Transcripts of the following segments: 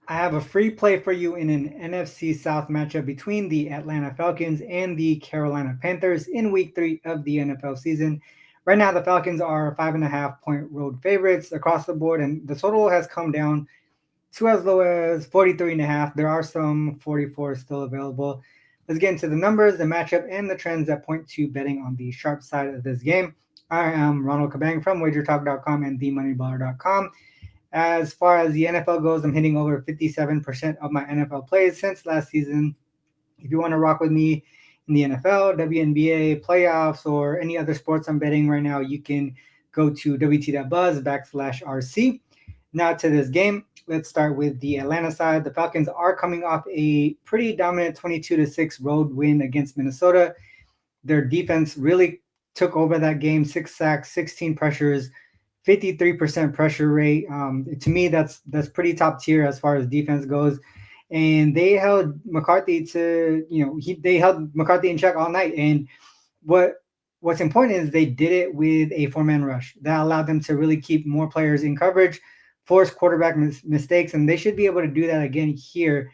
I have a free play for you in an NFC South matchup between the Atlanta Falcons and the Carolina Panthers in week 3 of the NFL season. Right now, the Falcons are 5.5 point road favorites across the board, and the total has come down to as low as 43.5. There are some 44 still available. Let's get into the numbers, the matchup, and the trends that point to betting on the sharp side of this game. I am Ronald Kabang from wagertalk.com and themoneyballer.com. As far as the NFL goes, I'm hitting over 57% of my NFL plays since last season. If you want to rock with me in the NFL, WNBA, playoffs, or any other sports I'm betting right now, you can go to wt.buzz/RC. Now to this game, let's start with the Atlanta side. The Falcons are coming off a pretty dominant 22-6 road win against Minnesota. Their defense really took over that game, 6 sacks, 16 pressures, 53% pressure rate. To me, that's pretty top tier as far as defense goes. And they held McCarthy they held McCarthy in check all night. And what's important is they did it with a 4-man rush that allowed them to really keep more players in coverage, force quarterback mistakes, and they should be able to do that again here.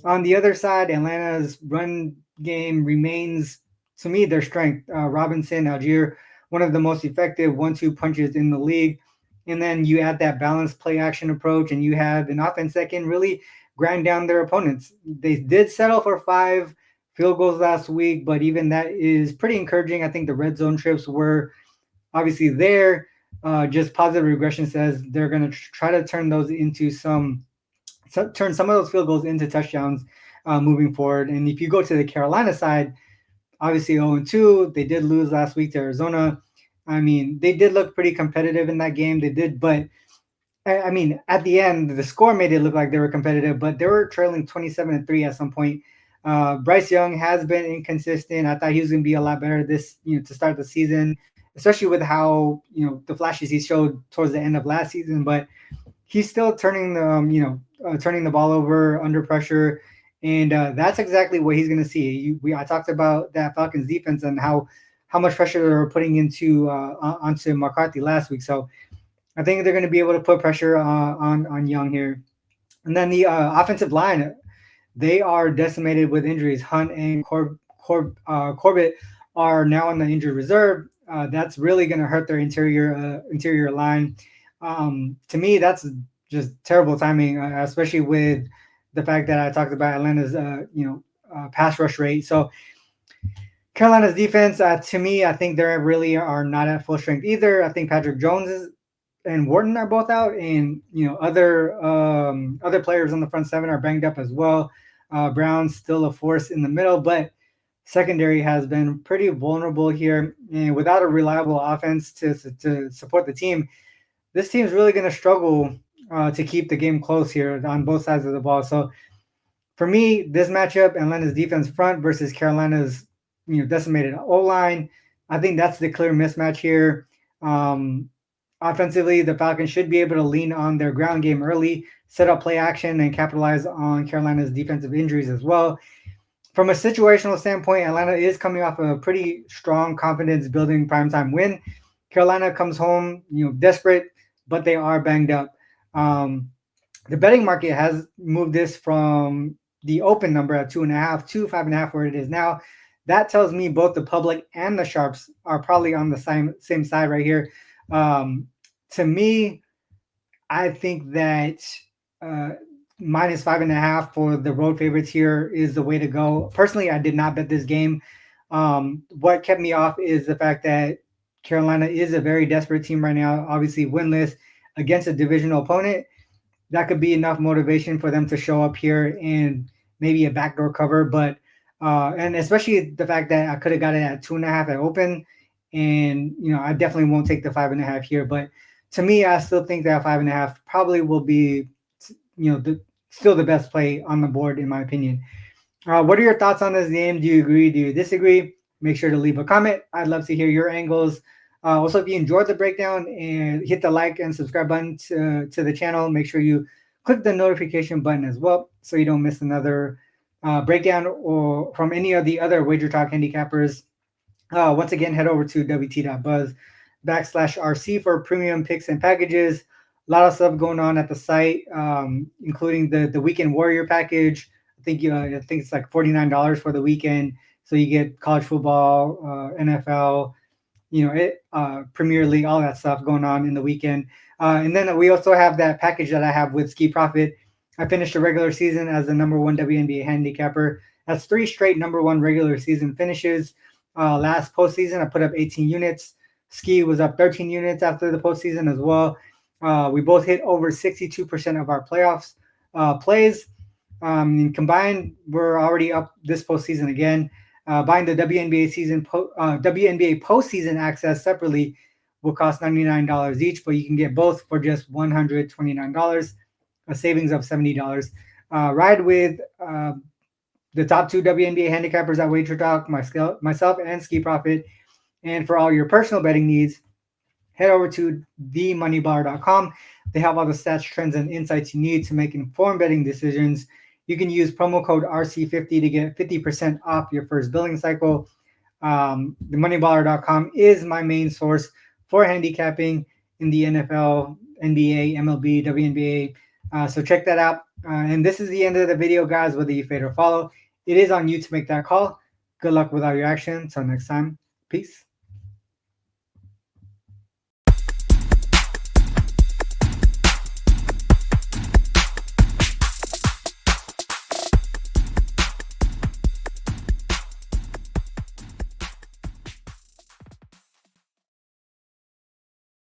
On the other side, Atlanta's run game remains, to me, their strength. Robinson, Algier, one of the most effective 1-2 punches in the league. And then you add that balanced play action approach, and you have an offense that can really grind down their opponents. They did settle for 5 field goals last week, but even that is pretty encouraging. I think the red zone trips were obviously there. Just positive regression says they're going to try to turn those into turn some of those field goals into touchdowns moving forward. And if you go to the Carolina side, obviously 0-2, they did lose last week to Arizona. I mean, they did look pretty competitive in that game. They did, but I mean, at the end, the score made it look like they were competitive, but they were trailing 27-3 at some point. Bryce Young has been inconsistent. I thought he was going to be a lot better to start the season, especially with how the flashes he showed towards the end of last season. But he's still turning the ball over under pressure, and that's exactly what he's going to see. I talked about that Falcons defense and how much pressure they were putting onto McCarthy last week. So I think they're going to be able to put pressure on Young here. And then the offensive line, they are decimated with injuries. Hunt and Corbett are now on the injured reserve. That's really going to hurt their interior line. To me, that's just terrible timing, especially with the fact that I talked about Atlanta's pass rush rate. So Carolina's defense, to me, I think they really are not at full strength either. I think Patrick Jones and Wharton are both out, and other players on the front seven are banged up as well. Brown's still a force in the middle, but secondary has been pretty vulnerable here, and without a reliable offense to support the team, this team is really going to struggle to keep the game close here on both sides of the ball. So for me, this matchup, Atlanta's defense front versus Carolina's decimated O line, I think that's the clear mismatch here. Offensively, the Falcons should be able to lean on their ground game early, set up play action, and capitalize on Carolina's defensive injuries as well. From a situational standpoint, Atlanta is coming off a pretty strong confidence-building primetime win. Carolina comes home, desperate, but they are banged up. The betting market has moved this from the open number at 2.5 to 5.5, where it is now. That tells me both the public and the sharps are probably on the same side right here. To me, I think that minus 5.5 for the road favorites here is the way to go. Personally, I did not bet this game. What kept me off is the fact that Carolina is a very desperate team right now, obviously winless against a divisional opponent. That could be enough motivation for them to show up here and maybe a backdoor cover. But and especially the fact that I could have got it at 2.5 at open, and I definitely won't take the 5.5 here. But to me, I still think that 5.5 probably will be, still the best play on the board in my opinion. What are your thoughts on this game? Do you agree? Do you disagree? Make sure to leave a comment. I'd love to hear your angles. Also, if you enjoyed the breakdown, and hit the like and subscribe button to the channel, make sure you click the notification button as well so you don't miss another breakdown or from any of the other Wager Talk handicappers. Once again, head over to wt.buzz/RC for premium picks and packages. A lot of stuff going on at the site, including the Weekend Warrior package. I think it's like $49 for the weekend, so you get college football, NFL, Premier League, all that stuff going on in the weekend. And then we also have that package that I have with Ski Profit. I finished the regular season as the number one WNBA handicapper. That's 3 straight number one regular season finishes. Last postseason, I put up 18 units. Ski was up 13 units after the postseason as well. We both hit over 62% of our playoffs plays. And combined, we're already up this postseason again. Buying the WNBA postseason access separately will cost $99 each, but you can get both for just $129, a savings of $70. Ride with the top 2 WNBA handicappers at Wager Talk, myself and Ski Profit. And for all your personal betting needs, head over to themoneybar.com. They have all the stats, trends, and insights you need to make informed betting decisions. You can use promo code RC50 to get 50% off your first billing cycle. Themoneyballer.com is my main source for handicapping in the NFL, NBA, MLB, WNBA. So check that out. And this is the end of the video, guys, whether you fade or follow. It is on you to make that call. Good luck with all your action. Until next time, peace.